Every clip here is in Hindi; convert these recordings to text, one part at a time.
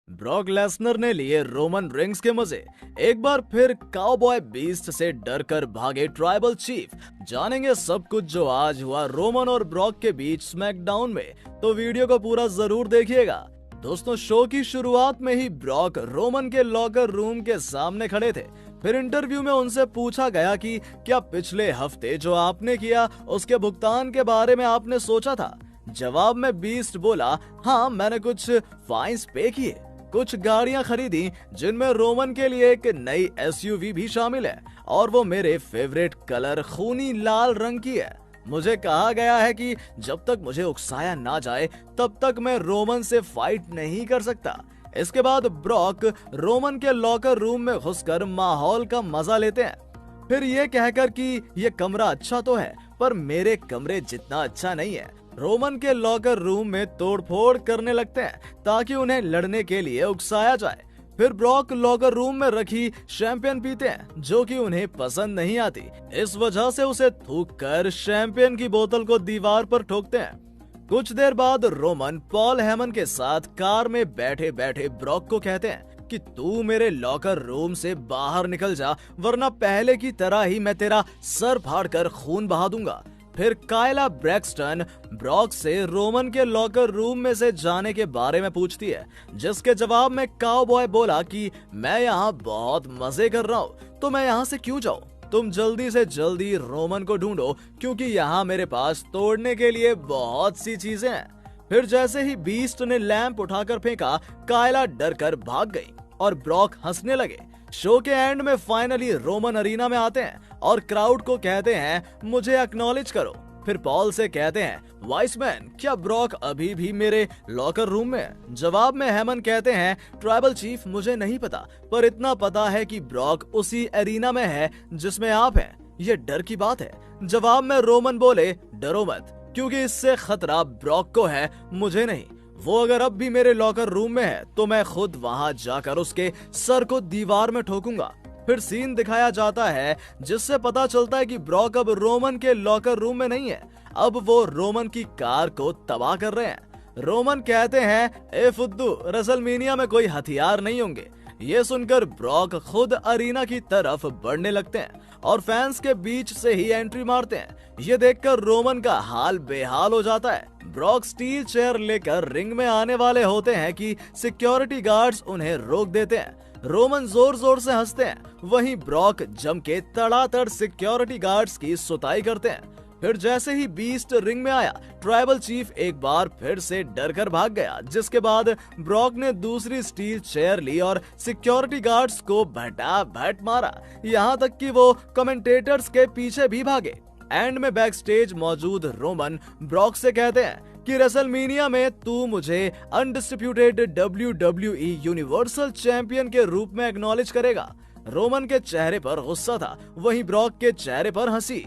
ब्रॉक लेसनर ने लिए रोमन रिंग्स के मजे। एक बार फिर काउबॉय बीस्ट से डरकर भागे ट्राइबल चीफ। जानेंगे सब कुछ जो आज हुआ रोमन और ब्रॉक के बीच स्मैकडाउन में, तो वीडियो को पूरा जरूर देखिएगा। दोस्तों, शो की शुरुआत में ही ब्रॉक रोमन के लॉकर रूम के सामने खड़े थे। फिर इंटरव्यू में उनसे पूछा गया कि क्या पिछले हफ्ते जो आपने किया उसके भुगतान के बारे में आपने सोचा था। जवाब में बीस्ट बोला, हाँ, मैंने कुछ फाइन्स पे किए, कुछ गाड़ियां खरीदी जिनमें रोमन के लिए एक नई एसयूवी भी शामिल है और वो मेरे फेवरेट कलर खूनी लाल रंग की है। मुझे कहा गया है कि जब तक मुझे उकसाया ना जाए तब तक मैं रोमन से फाइट नहीं कर सकता। इसके बाद ब्रॉक रोमन के लॉकर रूम में घुसकर माहौल का मजा लेते हैं। फिर ये कहकर कि ये कमरा अच्छा तो है पर मेरे कमरे जितना अच्छा नहीं है। रोमन के लॉकर रूम में तोड़फोड़ करने लगते हैं ताकि उन्हें लड़ने के लिए उकसाया जाए। फिर ब्रॉक लॉकर रूम में रखी शैंपेन पीते हैं जो कि उन्हें पसंद नहीं आती। इस वजह से उसे थूककर शैंपेन की बोतल को दीवार पर ठोकते हैं। कुछ देर बाद रोमन पॉल हेमन के साथ कार में बैठे बैठे ब्रॉक को कहते हैं कि तू मेरे लॉकर रूम से बाहर निकल जा, वरना पहले की तरह ही मैं तेरा सर फाड़कर खून बहा दूंगा। फिर कायला ब्रैक्सटन ब्रॉक से रोमन के लॉकर रूम में से जाने के बारे में पूछती है, जिसके जवाब में काउबॉय बोला कि मैं यहाँ बहुत मजे कर रहा हूँ, तो मैं यहाँ से क्यों जाऊँ। तुम जल्दी से जल्दी रोमन को ढूंढो क्योंकि यहाँ मेरे पास तोड़ने के लिए बहुत सी चीजें हैं। फिर जैसे ही बीस्ट ने लैंप उठाकर फेंका, कायला डर कर भाग गई और ब्रॉक हंसने लगे। शो के एंड में फाइनली रोमन अरीना में आते हैं और क्राउड को कहते हैं, मुझे एक्नॉलेज करो। फिर पॉल से कहते हैं, वाइसमैन, क्या ब्रॉक अभी भी मेरे लॉकर रूम में है? जवाब में हेमन कहते हैं, ट्राइबल चीफ, मुझे नहीं पता, पर इतना पता है कि ब्रॉक उसी एरिना में है जिसमें आप हैं। ये डर की बात है। जवाब में रोमन बोले, डरो मत, क्योंकि इससे खतरा ब्रॉक को है, मुझे नहीं। वो अगर अब भी मेरे लॉकर रूम में है तो मैं खुद वहां जाकर उसके सर को दीवार में ठोकूंगा। फिर सीन दिखाया जाता है जिससे पता चलता है कि ब्रॉक अब रोमन के लॉकर रूम में नहीं है, अब वो रोमन की कार को तबाह कर रहे हैं। रोमन कहते हैं, ए फुद्दू, रेसलमेनिया में कोई हथियार नहीं होंगे। ये सुनकर ब्रॉक खुद अरीना की तरफ बढ़ने लगते हैं और फैंस के बीच से ही एंट्री मारते हैं। ये देखकर रोमन का हाल बेहाल हो जाता है। ब्रॉक स्टील चेयर लेकर रिंग में आने वाले होते हैं कि सिक्योरिटी गार्ड्स उन्हें रोक देते हैं। रोमन जोर जोर से हंसते हैं, वहीं ब्रॉक जम के तड़ातड़ सिक्योरिटी गार्ड्स की सुताई करते हैं। फिर जैसे ही बीस्ट रिंग में आया, ट्राइबल चीफ एक बार फिर से डर कर भाग गया, जिसके बाद ब्रॉक ने दूसरी स्टील चेयर ली और सिक्योरिटी गार्ड्स को भटाभट मारा, यहाँ तक कि वो कमेंटेटर्स के पीछे भी भागे। एंड में बैक स्टेज मौजूद रोमन ब्रॉक से कहते हैं कि रेसलमेनिया में तू मुझे अनडिस्प्यूटेड WWE यूनिवर्सल चैंपियन के रूप में एक्नॉलेज करेगा। रोमन के चेहरे पर गुस्सा था, वहीं ब्रॉक के चेहरे पर हंसी।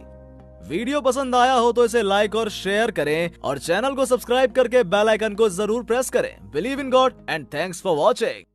वीडियो पसंद आया हो तो इसे लाइक और शेयर करें और चैनल को सब्सक्राइब करके बेल आइकन को जरूर प्रेस करें। Believe in God and thanks for watching.